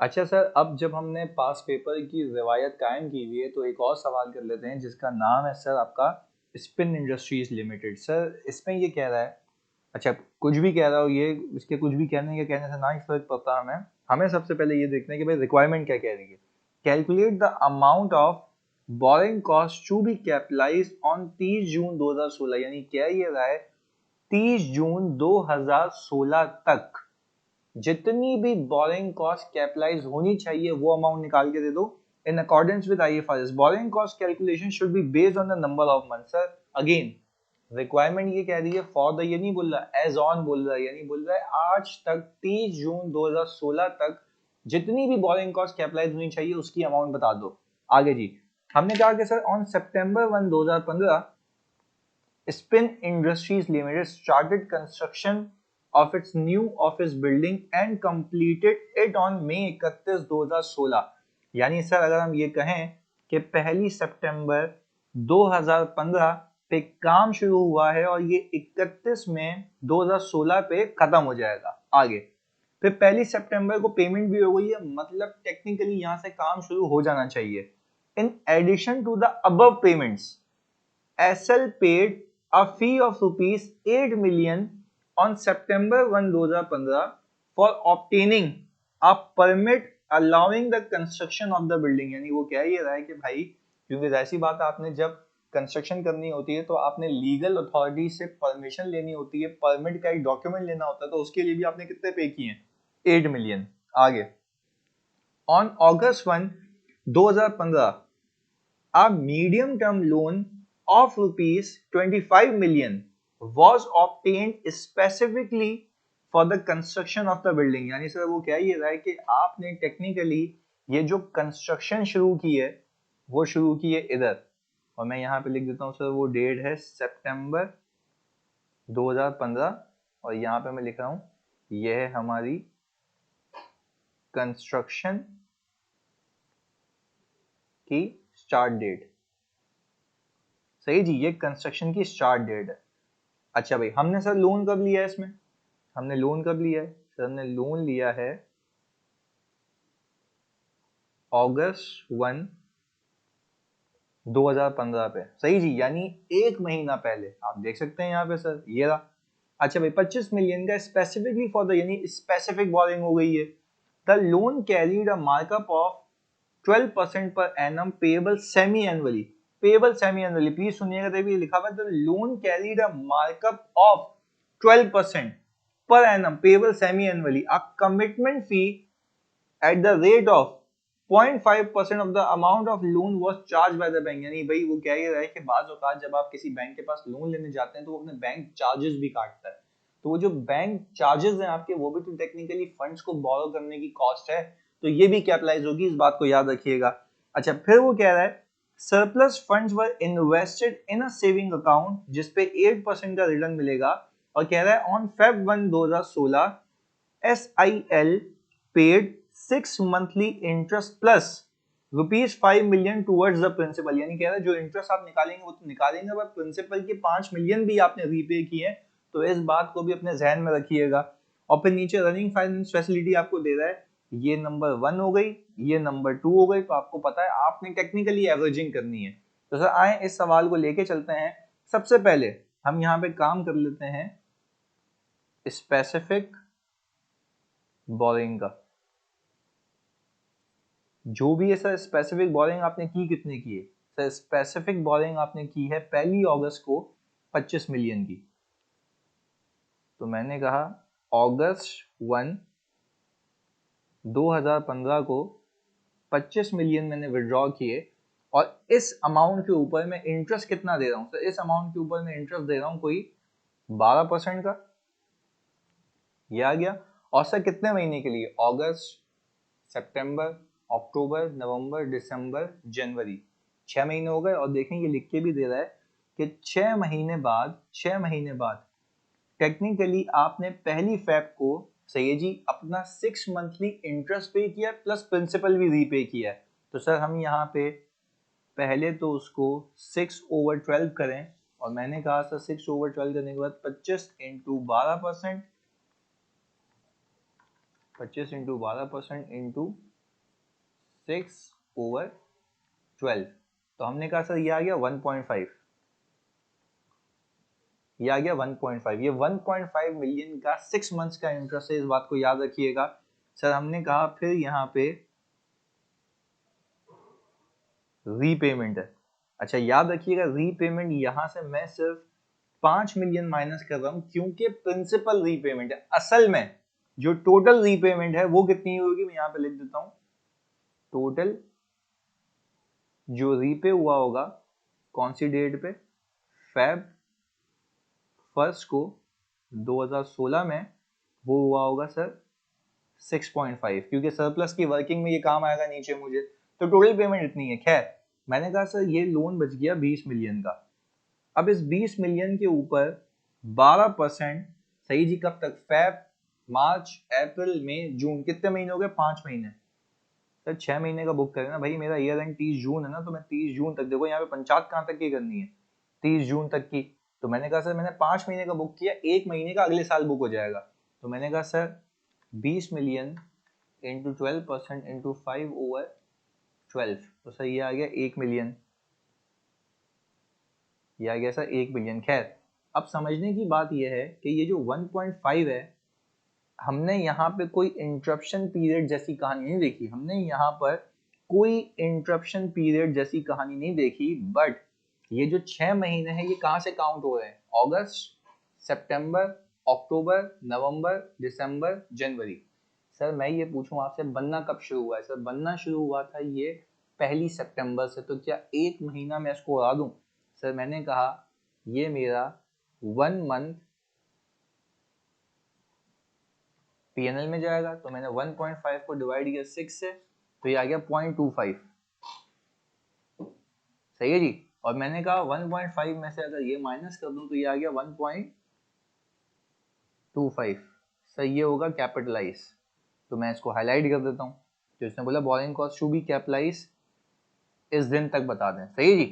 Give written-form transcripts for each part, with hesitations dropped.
अच्छा सर, अब जब हमने पास पेपर की रिवायत कायम की हुई है तो एक और सवाल कर लेते हैं जिसका नाम है सर आपका स्पिन इंडस्ट्रीज लिमिटेड। सर इसमें ये कह रहा है, अच्छा कुछ भी कह रहा हो ये, इसके कुछ भी कहने के कहने से ना ही फर्क पड़ता हमें हमें सबसे पहले ये देखना है कि भाई रिक्वायरमेंट क्या कह रही है। Calculate the amount of borrowing cost to be capitalize on 30 June 2016, यानी क्या ये रहा है 30 जून 2016 तक जितनी भी बोरिंग कॉस्ट कैपिटलाइज होनी चाहिए वो अमाउंट निकाल के दे दो in accordance with IFRS. Borrowing cost calculation should be based on the number of month. Sir again requirement ये कह रही है फॉर द, ये नहीं बोल रहा एज ऑन बोल रहा है, यानी बोल रहा है आज तक 30 जून 2016 तक जितनी भी बोरिंग कॉस्ट कैपिटलाइज होनी चाहिए उसकी अमाउंट बता दो। आगे जी हमने कहा कि sir on September 1 2015 spin industries limited started construction of its new office building and completed it on May 31 2016। यानी सर अगर हम ये कहें कि 1 सितंबर 2015 पे काम शुरू हुआ है और ये 31 मई 2016 पे खत्म हो जाएगा। आगे फिर 1 सितंबर को पेमेंट भी हो गई है, मतलब टेक्निकली यहाँ से काम शुरू हो जाना चाहिए। In addition to the above payments SL paid a fee of rupees 8 million on September 1, 2015 for obtaining a permit allowing the construction of the building। यानी वो कह ये रहा है कि भाई क्योंकि ऐसी बात है आपने जब कंस्ट्रक्शन करनी होती है तो आपने लीगल अथॉरिटी से परमिशन लेनी होती है, परमिट का एक डॉक्यूमेंट लेना होता है, तो उसके लिए भी आपने कितने पे किए हैं 8 मिलियन। आगे on August 1 2015 a medium term loan of rupees 25 million was obtained specifically for the construction of the building। यानी सर वो क्या ये रहा है कि आपने टेक्निकली ये जो कंस्ट्रक्शन शुरू की है वो शुरू की है इधर, और मैं यहाँ पे लिख देता हूँ सर वो डेट है सितंबर 2015 और यहाँ पे मैं लिख रहा हूँ यह है हमारी कंस्ट्रक्शन की स्टार्ट डेट। सही जी, ये कंस्ट्रक्शन की स्टार्ट डेट है। अच्छा भाई हमने सर लोन कब लिया है इसमें, हमने लोन कब लिया है सर, हमने लोन लिया है अगस्त 1 2015 पे। सही जी, यानी एक महीना पहले आप देख सकते हैं यहाँ पे सर ये रहा। अच्छा भाई 25 मिलियन का स्पेसिफिकली फॉर द, यानी स्पेसिफिक बोरिंग हो गई है। The loan carried a markup of 12% per annum payable semi annually. Payable semi annually please सुनिएगा, देखिए लिखा हुआ है the loan carried a markup of 12% per annum payable semi-annually, a commitment fee at the rate of 0.5% of the amount of loan was charged by the bank। यानी भाई वो क्या ये रहा है कि बाज़ औक़ात जब आप किसी बैंक के पास लोन लेने जाते हैं तो वो अपने बैंक चार्जेस भी काटता है, तो वो जो बैंक चार्जेस हैं आपके वो भी तो टेक्निकली फंड्स को बोरो करने की कॉस्ट है, तो ये भी कैपिटलाइज होगी, इस बात को याद रखिएगा। अच्छा फिर वो कह रहा है surplus funds were invested in a saving account जिसपे 8% का रिटर्न मिलेगा, और कह रहा है on Feb 1 2016 SIL paid 6 monthly interest plus ₹5 million towards the principal। यानी कह रहा है जो इंटरेस्ट आप निकालेंगे वो तो निकालेंगे, बट प्रिंसिपल के 5 मिलियन भी आपने रीपे किए, तो इस बात को भी अपने जहन में रखिएगा। और फिर नीचे रनिंग फाइनेंस फैसिलिटी आपको दे रहा है, ये नंबर 1 हो गई, ये नंबर 2 हो गई, तो आपको पता है आपने टेक्निकली एवरेजिंग करनी है। तो सर आए इस सवाल को लेके चलते हैं। सबसे पहले हम यहाँ पे काम कर लेते हैं स्पेसिफिक बोरिंग का। जो भी है सर स्पेसिफिक बोरिंग आपने की कितने की है सर, स्पेसिफिक बोरिंग आपने की है 1 अगस्त को 25 मिलियन की। तो मैंने कहा अगस्त 1 2015 को 25 मिलियन मैंने विड्रॉ किए, और इस अमाउंट के ऊपर मैं इंटरेस्ट कितना दे रहा हूँ सर, इस अमाउंट के ऊपर मैं इंटरेस्ट दे रहा हूँ कोई 12% का, ये आ गया। और सर कितने महीने के लिए, अगस्त सितंबर अक्टूबर नवंबर दिसंबर जनवरी, 6 महीने हो गए। और देखें ये लिख के भी दे रहा है कि 6 महीने बाद टेक्निकली आपने 1 फरवरी को सही जी अपना 6 मंथली इंटरेस्ट पे किया प्लस प्रिंसिपल भी रीपे किया है। तो सर हम यहाँ पे पहले तो उसको 6/12 करें, और मैंने कहा सर 6/12 करने के बाद 25 इंटू 12% 25 इंटू 12% इंटू 6/12, तो हमने कहा सर ये आ गया 1.5, ये आ गया 1.5, ये 1.5 मिलियन का 6 मंथ्स का इंटरेस्ट है, इस बात को याद रखिएगा। सर हमने कहा फिर यहाँ पे रीपेमेंट है। अच्छा याद रखिएगा, रीपेमेंट यहाँ से मैं सिर्फ 5 मिलियन माइनस कर रहा हूं क्योंकि प्रिंसिपल रीपेमेंट है। असल में जो टोटल रीपेमेंट है वो कितनी होगी, मैं यहाँ पे लिख देता हूं। टोटल जो रीपे हुआ होगा कौन सी डेट पे, फेब 1 को 2016 में, वो हुआ होगा सर 6.5, क्योंकि सरप्लस की वर्किंग में ये काम आएगा नीचे मुझे, तो टोटल पेमेंट इतनी है। खैर मैंने कहा सर ये लोन बच गया 20 मिलियन का। अब इस 20 मिलियन के ऊपर 12%, सही जी, कब तक, फेब, मार्च, अप्रैल, मई, जून, कितने महीने हो गए, 5 महीने। सर 6 महीने का बुक करें ना भाई, मेरा ईयर एंड 30 जून है ना, तो मैं 30 जून तक, देखो यहाँ पे पंचायत कहाँ तक की करनी है, 30 जून तक की। तो मैंने कहा सर मैंने 5 महीने का बुक किया, 1 महीने का अगले साल बुक हो जाएगा। तो मैंने कहा सर 20 मिलियन इंटू 12% इंटू 5/12, तो सर ये आ गया 1 मिलियन, ये आ गया सर 1 मिलियन। खैर अब समझने की बात यह है कि ये जो 1.5 है, हमने यहाँ पे कोई इंटरप्शन पीरियड जैसी कहानी नहीं देखी, हमने यहाँ पर कोई इंटरप्शन पीरियड जैसी कहानी नहीं देखी, बट ये जो 6 महीने हैं ये कहाँ से काउंट हो रहे हैं, अगस्त, सितंबर, अक्टूबर, नवंबर, दिसंबर, जनवरी। सर मैं ये पूछूं आपसे, बनना कब शुरू हुआ है, सर बनना शुरू हुआ था ये 1 सितंबर से, तो क्या 1 महीना मैं इसको उड़ा दूं। सर मैंने कहा ये मेरा 1 मंथ पीएनएल में जाएगा, तो मैंने 1.5 को डिवाइड किया 6 से, तो ये आ गया 0.25, सही है जी। और मैंने कहा 1.5 में से अगर ये माइनस कर दूं तो ये आ गया 1.25, सर ये होगा कैपिटलाइज, तो मैं इसको हाईलाइट कर देता हूँ। तो इसने बोला borrowing cost to be capitalize इस दिन तक बता दें, सही है जी।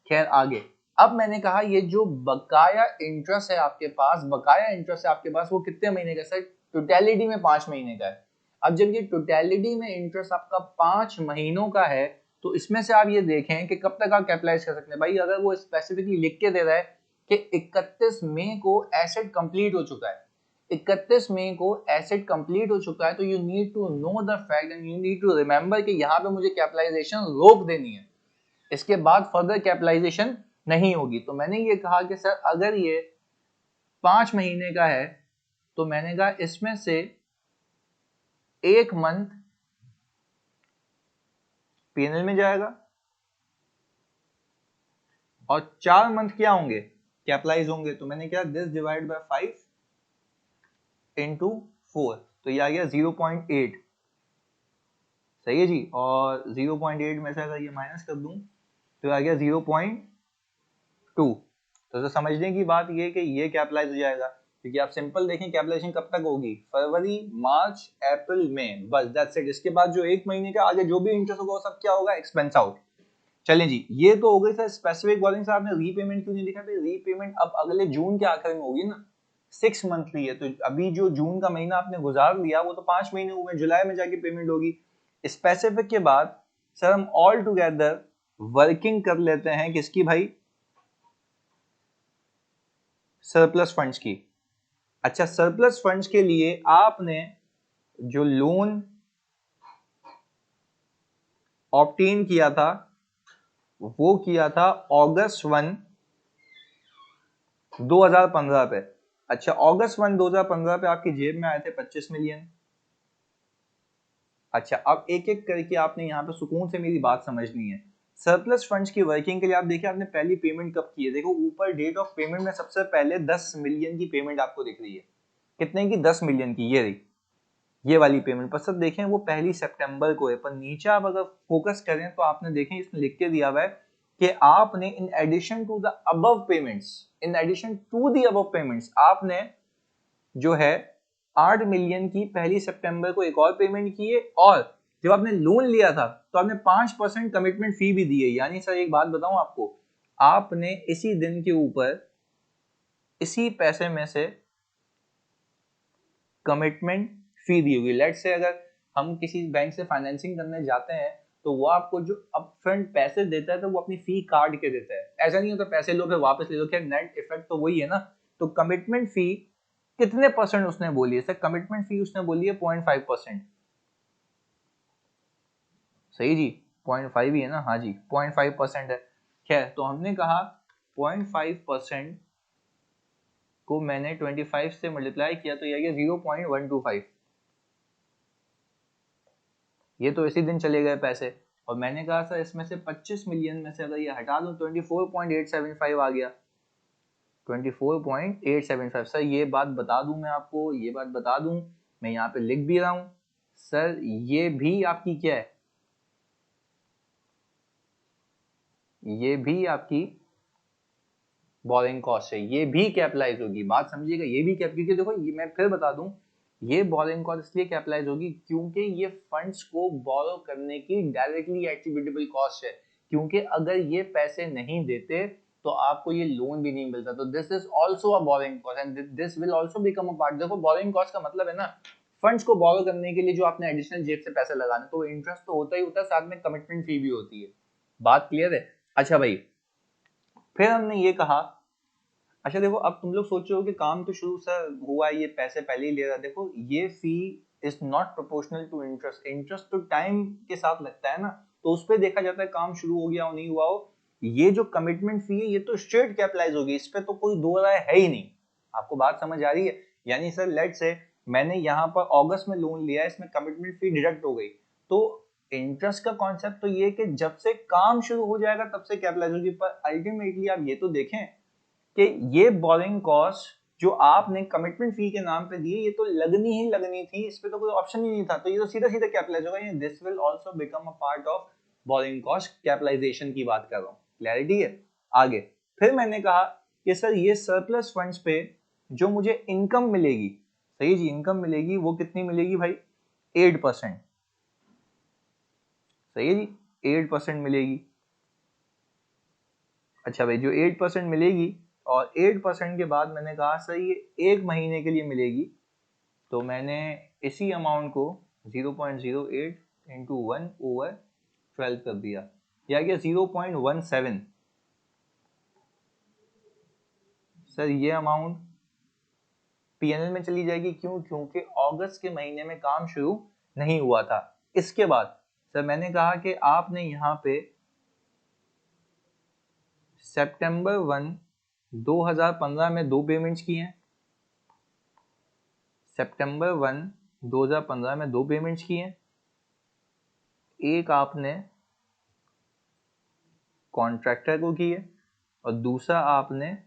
खैर आगे, अब मैंने कहा ये जो बकाया इंटरेस्ट है आपके पास, बकाया इंटरेस्ट है आपके पास, वो कितने महीने का, सर टोटलिटी में 5 महीने का है। अब जब ये टोटलिटी में इंटरेस्ट आपका 5 महीनों का है, तो इसमें से आप ये देखें कि कब तक आप कैपिटलाइज कर सकते हैं। भाई अगर वो स्पेसिफिकली लिख के दे रहा है कि 31 मई को एसेट कंप्लीट हो चुका है, 31 मई को एसेट कंप्लीट हो चुका है, तो you need to know the fact and you need to remember कि यहाँ पे मुझे कैपिटलाइजेशन रोक देनी है, इसके बाद फर्दर कैपिटलाइजेशन नहीं होगी। तो मैंने ये कहा कि सर अगर ये 5 महीने का है, तो मैंने कहा इसमें से 1 मंथ पीएनएल में जाएगा और 4 मंथ क्या होंगे, कैपिटलाइज होंगे। तो मैंने क्या, दिस डिवाइड बाय 5 इंटू 4, तो ये आ गया 0.8, सही है जी। और 0.8 में से अगर ये माइनस कर दूं तो आ गया 0.2। तो समझने की बात ये कि ये कैपिटलाइज हो जाएगा, क्योंकि आप सिंपल देखें कैपिटलाइजेशन कब तक होगी, फरवरी, मार्च, अप्रैल, मई, बस दैट्स इट। इसके बाद जो 1 महीने का आगे जो भी इंटरेस्ट होगा वो सब क्या होगा, एक्सपेंस आउट। चलें जी, ये तो हो गई सर स्पेसिफिक बोरिंग। से आपने रीपेमेंट क्यों नहीं लिखा, रीपेमेंट अब अगले जून के आखिर में होगी ना, 6 मंथली है, तो अभी जो जून का महीना आपने गुजार लिया वो तो 5 महीने हुए, जुलाई में जाके पेमेंट होगी। स्पेसिफिक के बाद सर हम ऑल टुगेदर वर्किंग कर लेते हैं किसकी भाई, सरप्लस फंड्स की। अच्छा सरप्लस फंड्स के लिए आपने जो लोन ऑब्टेन किया था वो किया था अगस्त 1 2015 पे। अच्छा अगस्त 1 2015 पे आपकी जेब में आए थे 25 मिलियन। अच्छा अब एक एक करके आपने यहाँ पे सुकून से मेरी बात समझनी है। सरप्लस फंड्स की वर्किंग के लिए आप देखिए आपने पहली पेमेंट कब की है, देखो ऊपर डेट ऑफ पेमेंट में सबसे पहले 10 मिलियन की पेमेंट आपको दिख रही है, कितने की, 10 मिलियन की, ये रही ये वाली पेमेंट। पर सब देखें वो 1 सितंबर को है, पर नीचे आप अगर फोकस करें तो आपने देखें इसमें लिख के दिया हुआ है कि आपने in addition to the above payments, in addition to the above payments, आपने जो है 8 मिलियन की 1 सितंबर को एक और पेमेंट की है, और जब आपने लोन लिया था तो आपने 5% कमिटमेंट फी भी दी है। यानी सर एक बात बताऊं आपको, आपने इसी दिन के ऊपर इसी पैसे में से कमिटमेंट फी दी होगी। लेट्स से अगर हम किसी बैंक से फाइनेंसिंग करने जाते हैं तो वो आपको जो अपफ्रंट पैसे देता है तो वो अपनी फी काट के देता है, ऐसा नहीं होता पैसे लो फिर वापस ले लो, क्या नेट इफेक्ट तो वही है ना। तो कमिटमेंट फी कितने परसेंट उसने बोली है सर, कमिटमेंट फी उसने बोली है 0.5%। सही जी, 0.5 ही है ना, हाँ जी 0.5% है। खैर तो हमने कहा 0.5% को मैंने 25 से मल्टीप्लाई किया तो यह गया 0.125। ये तो इसी दिन चले गए पैसे। और मैंने कहा सर इसमें से 25 मिलियन में से अगर ये हटा दूं 24.875 आ गया, 24.875। सर ये बात बता दूं मैं आपको, ये बात बता दूं, मैं यहाँ पे लिख भी रहा हूं सर, ये भी आपकी क्या है, ये भी आपकी बोरिंग कॉस्ट है, ये भी कैपिटलाइज होगी। बात समझिएगा, ये भी कैप, क्योंकि देखो ये मैं फिर बता दूं, ये बोरिंग कॉस्ट इसलिए कैपिटलाइज होगी क्योंकि ये फंड्स को बोरो करने की डायरेक्टली एट्रीब्यूटेबल कॉस्ट है। क्योंकि अगर ये पैसे नहीं देते तो आपको ये लोन भी नहीं मिलता। तो this is also a borrowing cost and this will also become a part. देखो बोरिंग कॉस्ट का मतलब है ना, फंड्स को बोरो करने के लिए जो आपने एडिशनल जेब से पैसे लगाने, तो इंटरेस्ट तो होता ही होता है, साथ में कमिटमेंट फी भी होती है। बात क्लियर है? अच्छा भाई, फिर हमने ये कहा, अच्छा देखो अब तुम लोग सोच रहे हो कि काम तो शुरू सर हुआ है, ये पैसे पहले ही ले रहा। देखो ये fee is not proportional to interest, interest तो टाइम के साथ लगता है ना, तो उस पर देखा जाता है काम शुरू हो गया हो नहीं हुआ हो। ये जो कमिटमेंट फी है ये तो स्ट्रेट कैपिटलाइज होगी, इस पे तो कोई दो राय है ही नहीं। आपको बात समझ आ रही है? यानी सर लेट से मैंने यहाँ पर अगस्त में लोन लिया है, इसमें कमिटमेंट फी डिडक्ट हो गई, तो इंटरेस्ट का कॉन्सेप्ट तो ये कि जब से काम शुरू हो जाएगा तब से कैपिटलाइज होगी। पर अल्टीमेटली आप ये तो देखें कि ये बोरिंग कॉस्ट जो आपने कमिटमेंट फी के नाम पे दी है ये तो लगनी ही लगनी थी, इस पे तो कोई ऑप्शन ही नहीं था, तो ये तो सीधा सीधा कैपिटलाइज होगा। ये this will also become a part of borrowing cost, capitalisation की बात कर रहा हूँ। क्लैरिटी है? आगे फिर मैंने कहा कि सर ये सरप्लस फंड्स पे जो मुझे इनकम मिलेगी, सही जी, इनकम मिलेगी, वो कितनी मिलेगी भाई? 8%। सही है जी, 8% मिलेगी। अच्छा भाई, जो 8% मिलेगी और 8% के बाद मैंने कहा सर ये एक महीने के लिए मिलेगी, तो मैंने इसी अमाउंट को 0.08 इंटू 1/12 कर दिया, या गया 0.17। सर ये अमाउंट पीएनएल में चली जाएगी, क्यों? क्योंकि अगस्त के महीने में काम शुरू नहीं हुआ था। इसके बाद सर मैंने कहा कि आपने यहाँ पे सितंबर 1 2015 में 2 पेमेंट्स की हैं, सितंबर 1 2015 में 2 पेमेंट्स की हैं। एक आपने कॉन्ट्रैक्टर को की है और दूसरा आपने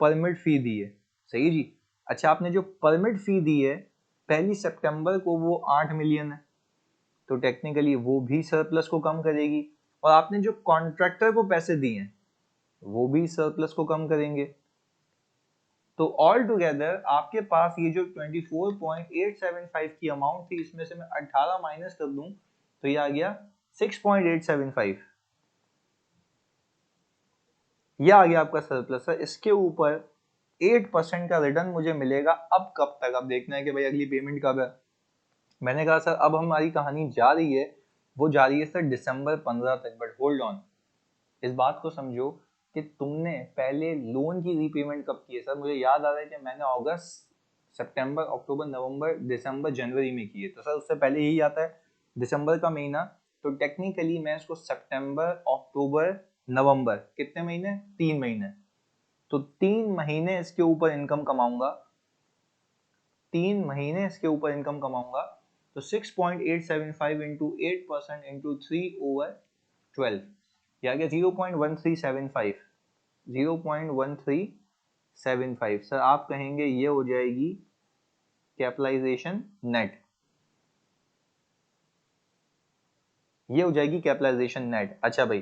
परमिट फी दी है। सही जी। अच्छा, आपने जो परमिट फी दी है 1 सितंबर को वो 8 मिलियन है, तो टेक्निकली वो भी सरप्लस को कम करेगी। और आपने जो कॉन्ट्रैक्टर को पैसे दिए हैं वो भी सरप्लस को कम करेंगे। तो ऑल टुगेदर आपके पास ये जो 24.875 की अमाउंट थी, इसमें से मैं 18 माइनस कर दूं तो ये आ गया 6.875। ये आ गया आपका सरप्लस है। इसके ऊपर 8% का रिटर्न मुझे मिलेगा। अब कब तक? अब देखना है कि भाई अगली पेमेंट कब है। मैंने कहा सर अब हमारी कहानी जा रही है, वो जा रही है सर दिसंबर 15 तक। बट होल्ड ऑन, इस बात को समझो कि तुमने पहले लोन की रीपेमेंट कब की है। सर मुझे याद आ रहा है कि मैंने अगस्त, सितंबर, अक्टूबर, नवंबर, दिसंबर, जनवरी में की है, तो सर उससे पहले यही आता है दिसंबर का महीना। तो टेक्निकली मैं इसको सितंबर, अक्टूबर, नवंबर, कितने महीने? 3 महीने। तो 3 महीने इसके ऊपर इनकम कमाऊंगा, 3 महीने इसके ऊपर इनकम कमाऊंगा। तो 6.875 इंटू 8% इंटू 3/12, ये आ गया 0.1375। 0.1375 सर आप कहेंगे ये हो जाएगी कैपिटलाइजेशन नेट, ये हो जाएगी कैपिटलाइजेशन नेट। अच्छा भाई,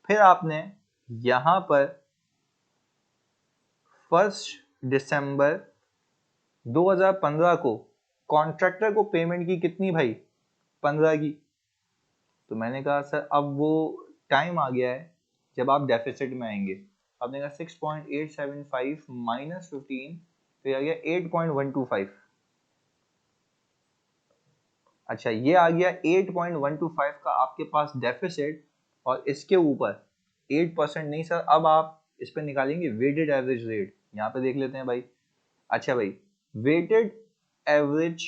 फिर आपने यहां पर 1 दिसंबर 2015 को कॉन्ट्रैक्टर को पेमेंट की कितनी भाई? 15 की। तो मैंने कहा सर अब वो टाइम आ गया है जब आप डेफिसिट में आएंगे। आपने कहा 6.875 माइनस 15, तो आ गया 8.125। अच्छा ये आ गया 8.125 का आपके पास डेफिसिट, और इसके ऊपर 8% नहीं सर, अब आप इस पे निकालेंगे वेटेड एवरेज रेट। यहाँ पे देख लेते हैं भाई। अच्छा भाई, वेटेड एवरेज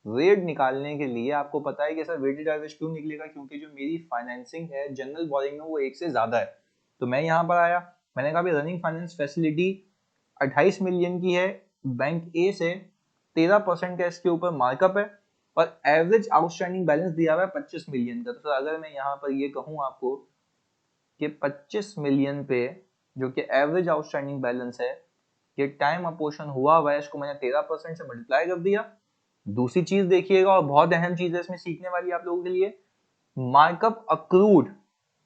रेट निकालने के लिए आपको पता है कि सर वेटेड एवरेज क्यों निकलेगा, क्योंकि जो मेरी फाइनेंसिंग है जनरल बोरिंग में वो 1 से ज्यादा है। तो मैं यहाँ पर आया, मैंने कहा रनिंग फाइनेंस फैसिलिटी 28 मिलियन की है बैंक ए से, 13% का इसके ऊपर मार्कअप है, और एवरेज आउटस्टैंडिंग बैलेंस दिया हुआ है 25 मिलियन का। तो सर अगर मैं यहाँ पर ये कहूँ आपको कि 25 मिलियन पे जो कि एवरेज आउटस्टैंडिंग बैलेंस है, ये टाइम अपोर्शन हुआ है, इसको मैंने 13% से मल्टीप्लाई कर दिया। दूसरी चीज देखिएगा, और बहुत अहम चीज है इसमें सीखने वाली आप लोगों के लिए, मार्कअप अक्रूड।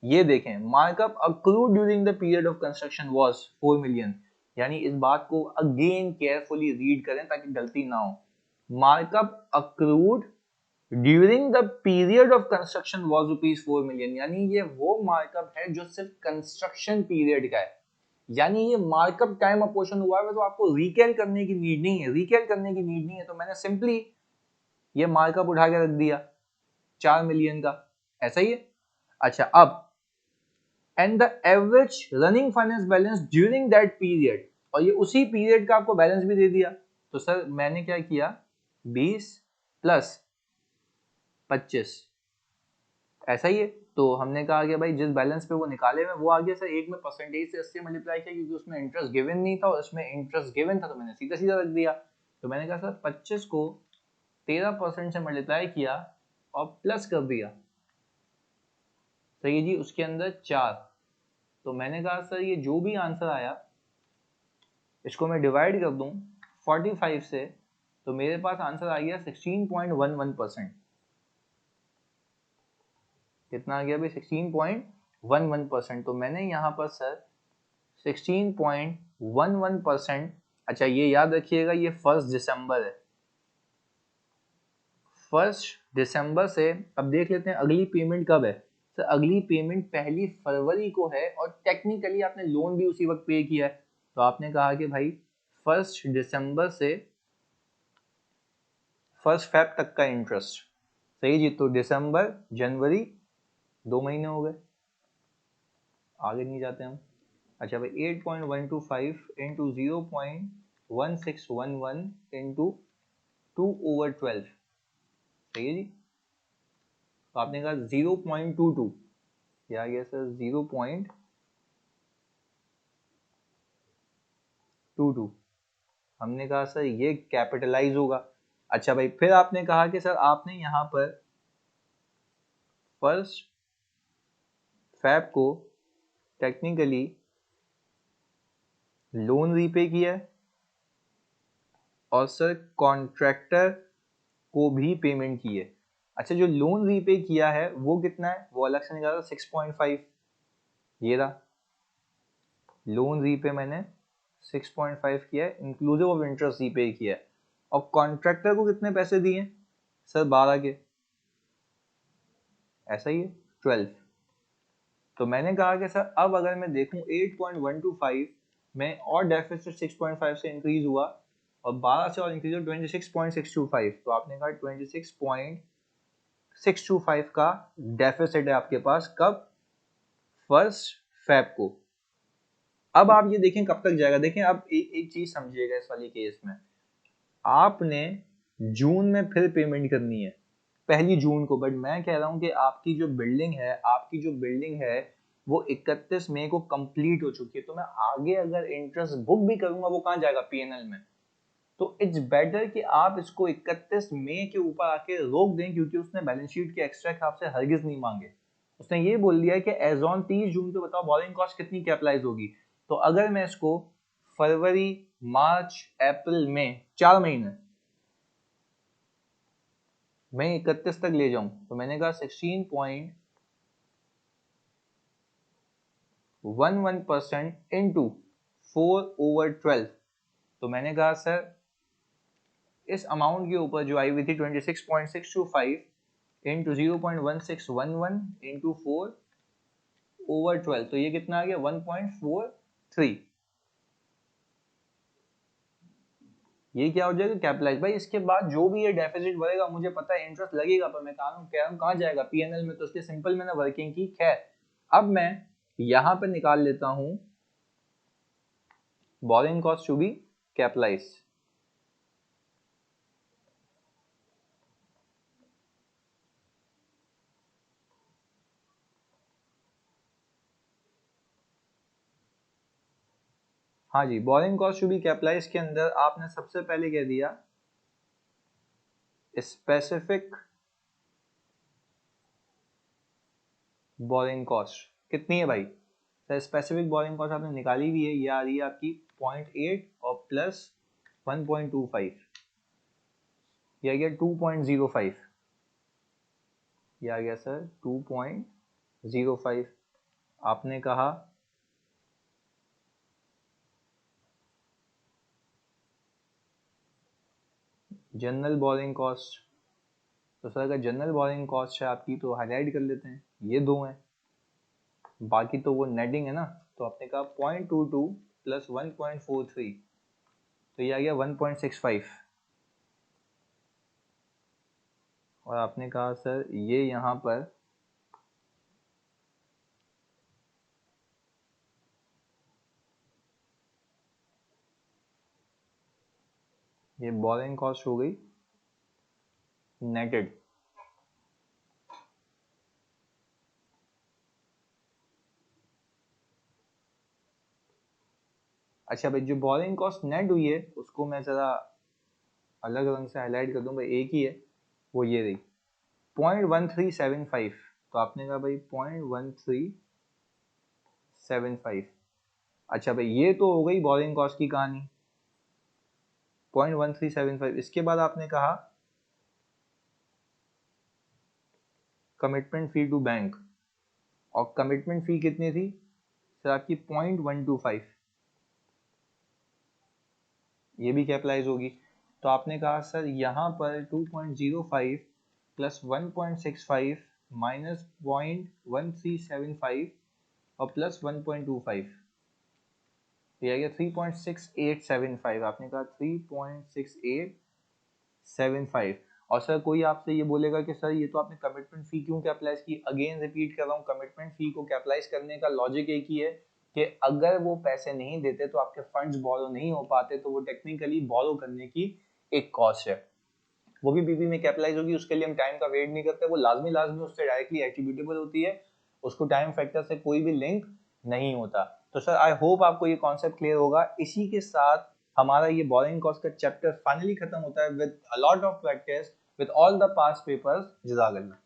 ये देखें, markup accrued during the period of construction was 4 million. यानी इस बात को अगेन केयरफुली रीड करें ताकि गलती ना हो। Markup accrued during the period of construction was ₹4 million, यानी ये वो मार्कअप है जो सिर्फ कंस्ट्रक्शन पीरियड का है। यानी ये मार्कअप टाइम अपोर्शन हुआ है, तो आपको रिकैल करने की नीड नहीं है, रिकैल करने की नीड नहीं है। तो मैंने सिंपली ये मार्कअप उठा के रख दिया 4 मिलियन का, ऐसा ही है। अच्छा अब, and the average running finance balance during that period, और ये उसी पीरियड का आपको बैलेंस भी दे दिया। तो सर मैंने क्या किया, 20 प्लस 25, ऐसा ही है। तो हमने कहा कि भाई जिस बैलेंस पे वो निकाले हुए वो आ गया सर, एक में परसेंटेज से 80 मल्टीप्लाई किया, क्योंकि उसमें इंटरेस्ट गिवन नहीं था और इसमें इंटरेस्ट गिवन था, तो मैंने सीधा सीधा रख दिया। तो मैंने कहा सर 25 को 13% से मल्टीप्लाई किया और प्लस कर दिया, सही जी, उसके अंदर 4। तो मैंने कहा सर ये जो भी आंसर आया इसको मैं डिवाइड कर दूं 45 से, तो मेरे पास आंसर आ गया 16.11%। कितना आ गया भाई, 16.11%। तो मैंने यहाँ पर सर 16.11%, अच्छा ये याद रखिएगा ये 1 दिसंबर है, 1 दिसंबर से। अब देख लेते हैं अगली पेमेंट कब है। सर अगली पेमेंट 1 फरवरी को है, और टेक्निकली आपने लोन भी उसी वक्त पे किया है। तो आपने कहा कि भाई 1 दिसंबर से 1 फेब तक का इंटरेस्ट, सही जी। तो दिसंबर जनवरी 2 महीने हो गए, आगे नहीं जाते हम। अच्छा भाई 8.125 इंटू 0.1611 इंटू 2/12, सही है जी। तो आपने कहा 0.22, क्या आ गया सर 0.22। हमने कहा सर ये कैपिटलाइज होगा। अच्छा भाई फिर आपने कहा कि सर आपने यहाँ पर 1 फेब को टेक्निकली लोन रीपे किया है, और सर कॉन्ट्रैक्टर को भी पेमेंट की है। अच्छा जो लोन रीपे किया है वो कितना है, वो अलग से निकाला 6.5, ये रहा लोन रीपे मैंने 6.5 किया है, इंक्लूसिव ऑफ इंटरेस्ट रीपे किया है। और कॉन्ट्रैक्टर को कितने पैसे दिए सर, 12 के, ऐसा ही है 12। तो मैंने कहा कि सर अब अगर मैं देखूं 8.125 में और डेफिसिट 6.5 से इंक्रीज हुआ, और 12 से और इंक्रीज हुआ 26.625, तो आपने कहा 26.625 का डेफिसिट है आपके पास, कब, 1 फेब को। अब आप ये देखें कब तक जाएगा। देखें अब एक चीज समझिएगा इस वाली केस में, आपने जून में फिर पेमेंट करनी है 1 जून को, बट मैं कह रहा हूं कि आपकी जो बिल्डिंग है वो 31 मई को कंप्लीट हो चुकी है। तो मैं आगे अगर इंटरेस्ट बुक भी करूंगा वो कहाँ जाएगा, पीएनएल में। तो इट्स बेटर कि आप इसको 31 मई के ऊपर आके रोक दें, क्योंकि उसने बैलेंस शीट के एक्स्ट्रा आपसे हरगिज नहीं मांगे। उसने ये बोल दिया कि एज ऑन 30 जून को बताओ बोरिंग कॉस्ट कितनी कैपिटलाइज होगी। तो अगर मैं इसको फरवरी, मार्च, अप्रैल, मई, 4 महीने मैं 31 तक ले जाऊं, तो मैंने कहा 16.11% इंटू 4/12। तो मैंने कहा सर इस अमाउंट के ऊपर जो आई हुई थी 26.625 इंटू 0.1611 इंटू 4/12, तो ये कितना आ गया 1.43। ये क्या हो जाएगा कैपिटलाइज। भाई इसके बाद जो भी ये डेफिसिट बढ़ेगा मुझे पता है इंटरेस्ट लगेगा, पर मैं कह रहा हूँ कहाँ जाएगा, पीएनएल में, तो इसलिए सिंपल मैंने वर्किंग की। खैर अब मैं यहाँ पे निकाल लेता हूँ boring cost to be capitalise. हाँ जी, boring cost to be capitalise के अंदर आपने सबसे पहले कह दिया स्पेसिफिक बोरिंग कॉस्ट कितनी है भाई। तो स्पेसिफिक बोरिंग कॉस्ट आपने निकाली हुई है, ये आ रही है आपकी 0.8 और प्लस 1.25, ये आ गया 2.05, ये आ गया सर 2.05। आपने कहा जनरल बोरिंग कॉस्ट, तो सर अगर जनरल बोरिंग कॉस्ट है आपकी तो हाईलाइट कर लेते हैं, ये दो हैं, बाकी तो वो नेटिंग है ना। तो आपने कहा 0.22 प्लस 1.43, तो ये आ गया 1.65। और आपने कहा सर ये यहाँ पर ये बोरिंग कॉस्ट हो गई नेटेड। अच्छा भाई, जो बोरिंग कॉस्ट नेट हुई है उसको मैं जरा अलग रंग से हाईलाइट कर दूं भाई, एक ही है, वो ये रही 0.1375। तो आपने कहा भाई 0.1375। अच्छा भाई ये तो हो गई बोरिंग कॉस्ट की कहानी 0.1375। इसके बाद आपने कहा कमिटमेंट फी टू बैंक, और कमिटमेंट फी कितनी थी सर आपकी 0.125, ये भी कैपिटलाइज होगी। तो आपने कहा सर यहाँ पर 2.05 प्लस 1.65 माइनस 0.1375 और प्लस 1.25, ये आ गया 3.6875। आपने कहा 3.6875। और सर कोई आपसे ये बोलेगा कि सर ये तो आपने कमिटमेंट फी क्यों कैपिटलाइज की, अगेन रिपीट कर रहा हूँ, कमिटमेंट फी को कैपिटलाइज करने का लॉजिक एक ही है कि अगर वो पैसे नहीं देते तो आपके फंड्स बोरो नहीं हो पाते, तो वो टेक्निकली बोरो करने की एक कॉस्ट है, वो भी बीबी में कैपिटलाइज होगी। उसके लिए हम टाइम का वेट नहीं करते, वो लाजमी उससे डायरेक्टली एट्रीब्यूटेबल होती है, उसको टाइम फैक्टर से कोई भी लिंक नहीं होता। तो सर आई होप आपको ये कॉन्सेप्ट क्लियर होगा। इसी के साथ हमारा ये बोरिंग कॉस्ट का चैप्टर फाइनली खत्म होता है with a lot of practice with all the past papers. जज़ाकल्लाह।